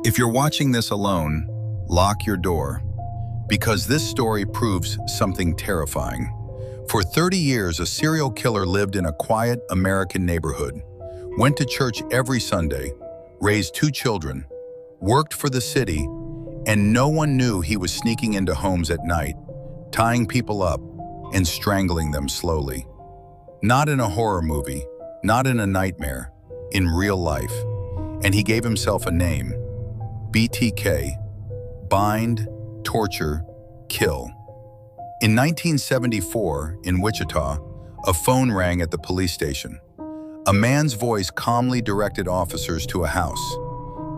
If you're watching this alone, lock your door, because this story proves something terrifying. For 30 years, a serial killer lived in a quiet American neighborhood, went to church every Sunday, raised 2 children, worked for the city, and no one knew he was sneaking into homes at night, tying people up and strangling them slowly. Not in a horror movie, not in a nightmare, in real life. And he gave himself a name: BTK, bind, torture, kill. In 1974, in Wichita, a phone rang at the police station. A man's voice calmly directed officers to a house.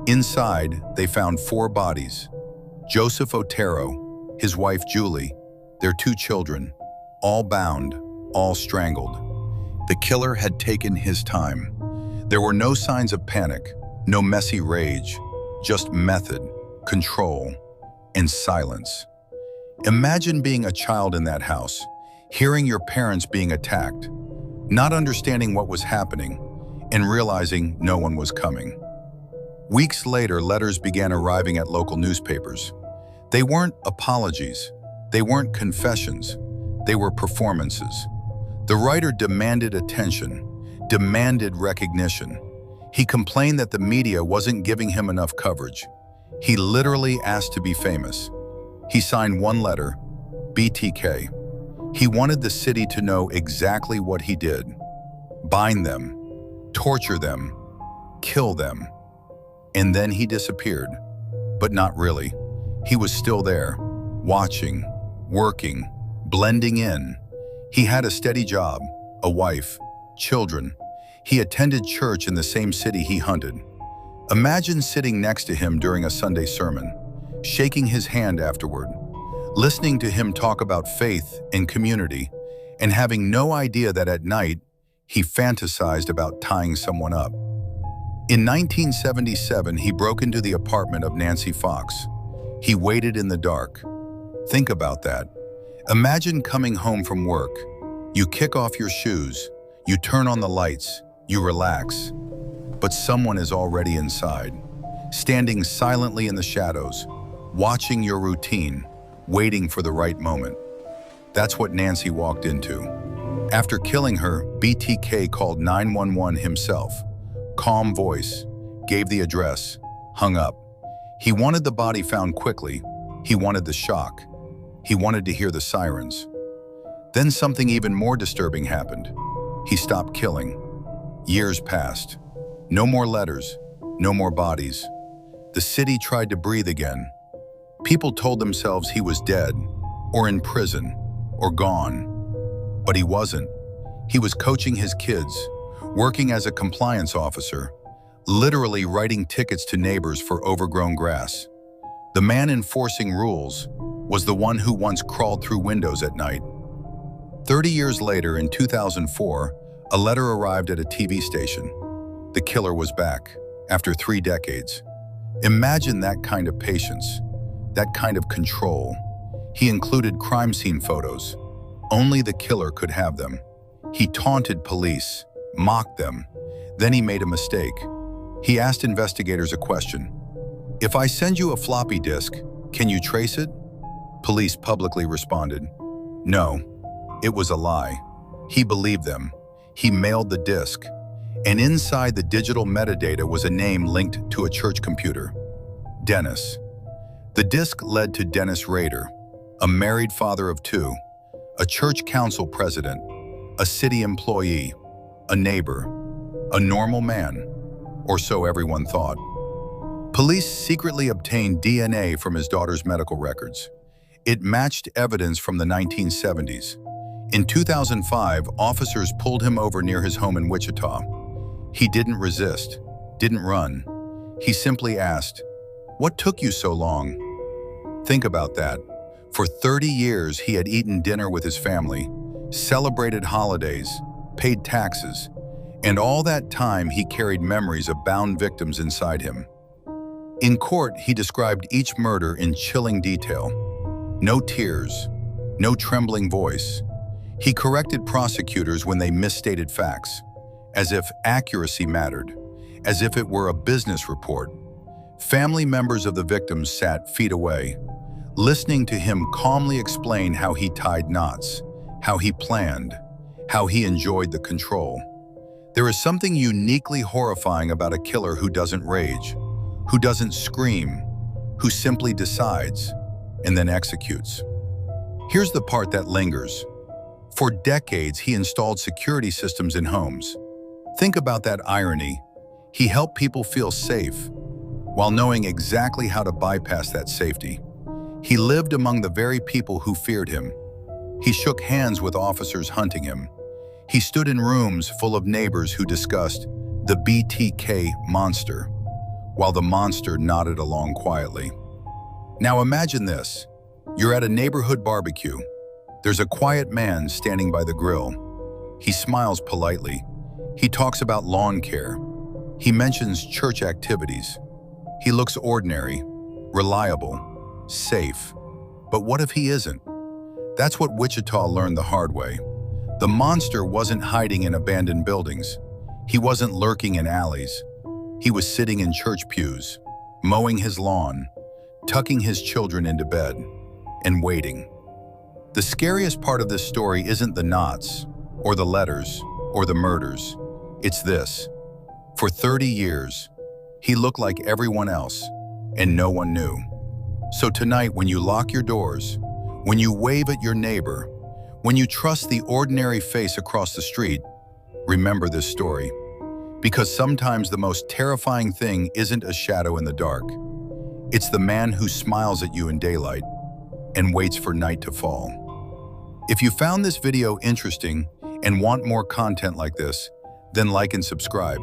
Inside, they found 4 bodies: Joseph Otero, his wife Julie, their 2 children, all bound, all strangled. The killer had taken his time. There were no signs of panic, no messy rage, just method, control, and silence. Imagine being a child in that house, hearing your parents being attacked, not understanding what was happening, and realizing no one was coming. Weeks later, letters began arriving at local newspapers. They weren't apologies, they weren't confessions, they were performances. The writer demanded attention, demanded recognition. He complained that the media wasn't giving him enough coverage. He literally asked to be famous. He signed one letter, BTK. He wanted the city to know exactly what he did: bind them, torture them, kill them. And then he disappeared. But not really. He was still there, watching, working, blending in. He had a steady job, a wife, children. He attended church in the same city he hunted. Imagine sitting next to him during a Sunday sermon, shaking his hand afterward, listening to him talk about faith and community, and having no idea that at night he fantasized about tying someone up. In 1977, he broke into the apartment of Nancy Fox. He waited in the dark. Think about that. Imagine coming home from work. You kick off your shoes, you turn on the lights, you relax. But someone is already inside, standing silently in the shadows, watching your routine, waiting for the right moment. That's what Nancy walked into. After killing her, BTK called 911 himself. Calm voice, gave the address, hung up. He wanted the body found quickly. He wanted the shock. He wanted to hear the sirens. Then something even more disturbing happened. He stopped killing. Years passed. No more letters, no more bodies. The city tried to breathe again. People told themselves he was dead, or in prison, or gone. But he wasn't. He was coaching his kids, working as a compliance officer, literally writing tickets to neighbors for overgrown grass. The man enforcing rules was the one who once crawled through windows at night. 30 years later, in 2004, a letter arrived at a TV station. The killer was back, after 3 decades. Imagine that kind of patience, that kind of control. He included crime scene photos. Only the killer could have them. He taunted police, mocked them. Then he made a mistake. He asked investigators a question. "If I send you a floppy disk, can you trace it?" Police publicly responded, "No, it was a lie." He believed them. He mailed the disk. And inside the digital metadata was a name linked to a church computer: Dennis. The disk led to Dennis Rader, a married father of 2, a church council president, a city employee, a neighbor, a normal man, or so everyone thought. Police secretly obtained DNA from his daughter's medical records. It matched evidence from the 1970s. In 2005, officers pulled him over near his home in Wichita. He didn't resist, didn't run. He simply asked, "What took you so long?" Think about that. For 30 years, he had eaten dinner with his family, celebrated holidays, paid taxes, and all that time he carried memories of bound victims inside him. In court, he described each murder in chilling detail. No tears, no trembling voice. He corrected prosecutors when they misstated facts, as if accuracy mattered, as if it were a business report. Family members of the victims sat feet away, listening to him calmly explain how he tied knots, how he planned, how he enjoyed the control. There is something uniquely horrifying about a killer who doesn't rage, who doesn't scream, who simply decides and then executes. Here's the part that lingers. For decades, he installed security systems in homes. Think about that irony. He helped people feel safe, while knowing exactly how to bypass that safety. He lived among the very people who feared him. He shook hands with officers hunting him. He stood in rooms full of neighbors who discussed the BTK monster, while the monster nodded along quietly. Now imagine this. You're at a neighborhood barbecue. There's a quiet man standing by the grill. He smiles politely. He talks about lawn care. He mentions church activities. He looks ordinary, reliable, safe. But what if he isn't? That's what Wichita learned the hard way. The monster wasn't hiding in abandoned buildings. He wasn't lurking in alleys. He was sitting in church pews, mowing his lawn, tucking his children into bed, and waiting. The scariest part of this story isn't the knots, or the letters, or the murders. It's this. For 30 years, he looked like everyone else, and no one knew. So tonight, when you lock your doors, when you wave at your neighbor, when you trust the ordinary face across the street, remember this story. Because sometimes the most terrifying thing isn't a shadow in the dark. It's the man who smiles at you in daylight and waits for night to fall. If you found this video interesting and want more content like this, then like and subscribe.